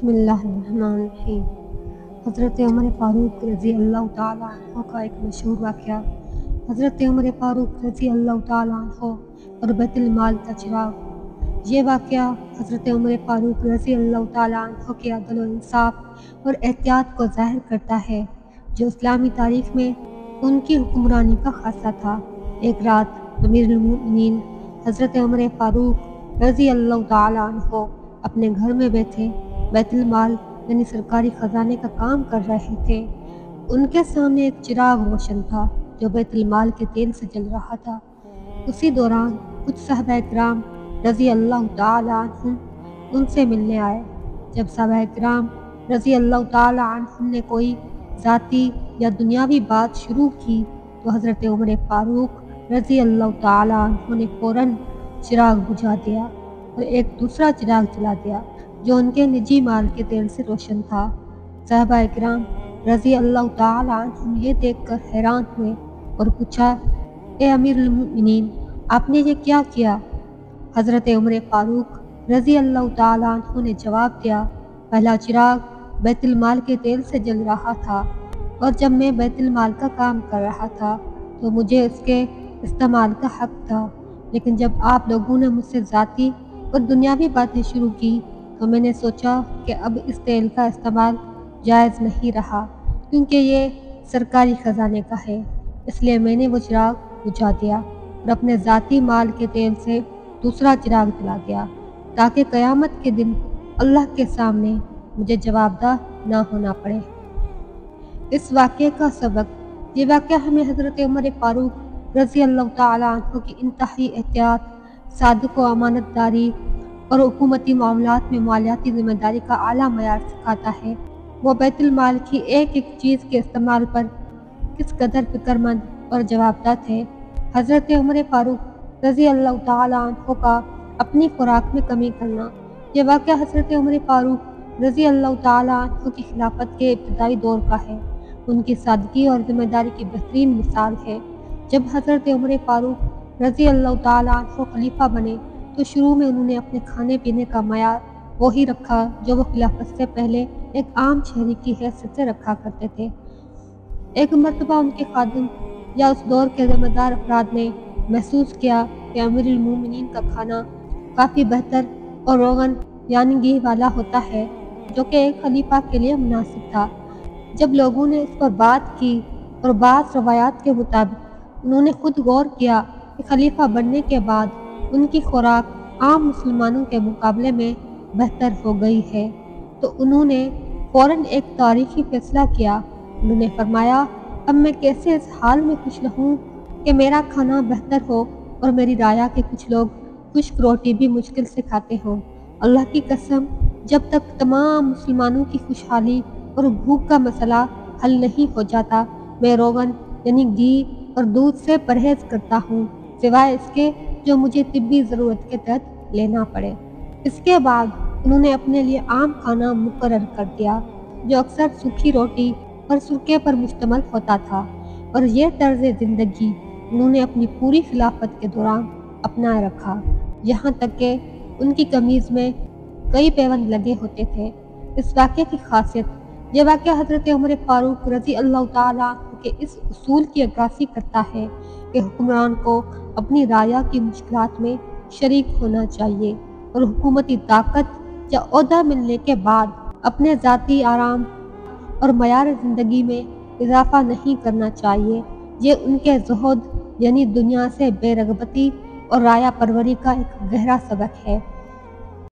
بسم اللہ الرحمن الرحیم۔ حضرت عمر فاروق رضی اللہ تعالیٰ عنہ کا ایک مشہور واقعہ۔ حضرت عمر فاروق رضی اللہ تعالیٰ عنہ اور بیت المال کا چراغ۔ یہ واقعہ حضرت عمر فاروق رضی اللہ تعالیٰ عنہ کے عدل و انصاف اور احتیاط کو ظاہر کرتا ہے، جو اسلامی تاریخ میں ان کی حکمرانی کا خاصہ تھا۔ ایک رات امیر المؤمنین حضرت عمر فاروق رضی اللہ تعالیٰ عنہ اپنے گھر میں بیٹھے بیت المال یعنی سرکاری خزانے کا کام کر رہے تھے۔ ان کے سامنے ایک چراغ روشن تھا جو بیت المال کے تیل سے جل رہا تھا۔ اسی دوران کچھ صحابہ کرام رضی اللہ تعالیٰ عنہم ان سے ملنے آئے۔ جب صحابہ کرام رضی اللہ تعالیٰ عنہم نے کوئی ذاتی یا دنیاوی بات شروع کی تو حضرت عمر فاروق رضی اللہ تعالیٰ عنہ نے فوراً چراغ بجھا دیا اور ایک دوسرا چراغ جلا دیا جو ان کے نجی مال کے تیل سے روشن تھا۔ صحابہ کرام رضی اللہ تعالیٰ عنہم یہ دیکھ کر حیران ہوئے اور پوچھا، اے امیر المؤمنین، آپ نے یہ کیا کیا؟ حضرت عمر فاروق رضی اللہ تعالیٰ عنہ نے جواب دیا، پہلا چراغ بیت المال کے تیل سے جل رہا تھا اور جب میں بیت المال کا کام کر رہا تھا تو مجھے اس کے استعمال کا حق تھا، لیکن جب آپ لوگوں نے مجھ سے ذاتی اور دنیاوی باتیں شروع کی تو میں نے سوچا کہ اب اس تیل کا استعمال جائز نہیں رہا کیونکہ یہ سرکاری خزانے کا ہے، اس لیے میں نے وہ چراغ بجھا دیا اور اپنے ذاتی مال کے تیل سے دوسرا چراغ جلا دیا تاکہ قیامت کے دن اللہ کے سامنے مجھے جواب دہ نہ ہونا پڑے۔ اس واقعے کا سبق، یہ واقعہ ہمیں حضرت عمر فاروق رضی اللہ تعالیٰ عنہ کی انتہائی احتیاط، صادق و امانت داری اور حکومتی معاملات میں مالیاتی ذمہ داری کا اعلیٰ معیار سکھاتا ہے۔ وہ بیت المال کی ایک ایک چیز کے استعمال پر کس قدر فکر مند اور جوابدہ تھے۔ حضرت عمر فاروق رضی اللہ تعالیٰ عنہ کا اپنی خوراک میں کمی کرنا۔ یہ واقعہ حضرت عمر فاروق رضی اللہ تعالیٰ عنہ کی خلافت کے ابتدائی دور کا ہے۔ ان کی سادگی اور ذمہ داری کی بہترین مثال ہے۔ جب حضرت عمر فاروق رضی اللہ تعالیٰ عنہ خلیفہ بنے تو شروع میں انہوں نے اپنے کھانے پینے کا معیار وہی رکھا جو وہ خلافت سے پہلے ایک عام شہری کی حیثیت سے رکھا کرتے تھے۔ ایک مرتبہ ان کے خادم یا اس دور کے ذمہ دار افراد نے محسوس کیا کہ امیر المومنین کا کھانا کافی بہتر اور روغن یعنی گھی والا ہوتا ہے، جو کہ ایک خلیفہ کے لیے مناسب تھا۔ جب لوگوں نے اس پر بات کی اور بعض روایات کے مطابق انہوں نے خود غور کیا کہ خلیفہ بننے کے بعد ان کی خوراک عام مسلمانوں کے مقابلے میں بہتر ہو گئی ہے تو انہوں نے فوراً ایک تاریخی فیصلہ کیا۔ انہوں نے فرمایا، اب میں کیسے اس حال میں خوش رہوں کہ میرا کھانا بہتر ہو اور میری رعایا کے کچھ لوگ خشک روٹی بھی مشکل سے کھاتے ہوں۔ اللہ کی قسم، جب تک تمام مسلمانوں کی خوشحالی اور بھوک کا مسئلہ حل نہیں ہو جاتا، میں روغن یعنی گھی اور دودھ سے پرہیز کرتا ہوں، سوائے اس کے جو مجھے طبی ضرورت کے تحت لینا پڑے۔ اس کے بعد انہوں نے اپنے لیے عام کھانا مقرر کر دیا جو اکثر سوکھی روٹی اور سرکے پر مشتمل ہوتا تھا، اور یہ طرز زندگی انہوں نے اپنی پوری خلافت کے دوران اپنائے رکھا، یہاں تک کہ ان کی قمیض میں کئی پیوند لگے ہوتے تھے۔ اس واقعے کی خاصیت، یہ واقعہ حضرت عمر فاروق رضی اللہ تعالیٰ عنہ کے اس اصول کی عکاسی کرتا ہے کہ حکمران کو اپنی رعایا کی مشکلات میں شریک ہونا چاہیے اور حکومتی طاقت یا عہدہ ملنے کے بعد اپنے ذاتی آرام اور معیار زندگی میں اضافہ نہیں کرنا چاہیے۔ یہ ان کے زہد یعنی دنیا سے بے رغبتی اور رعایا پروری کا ایک گہرا سبق ہے۔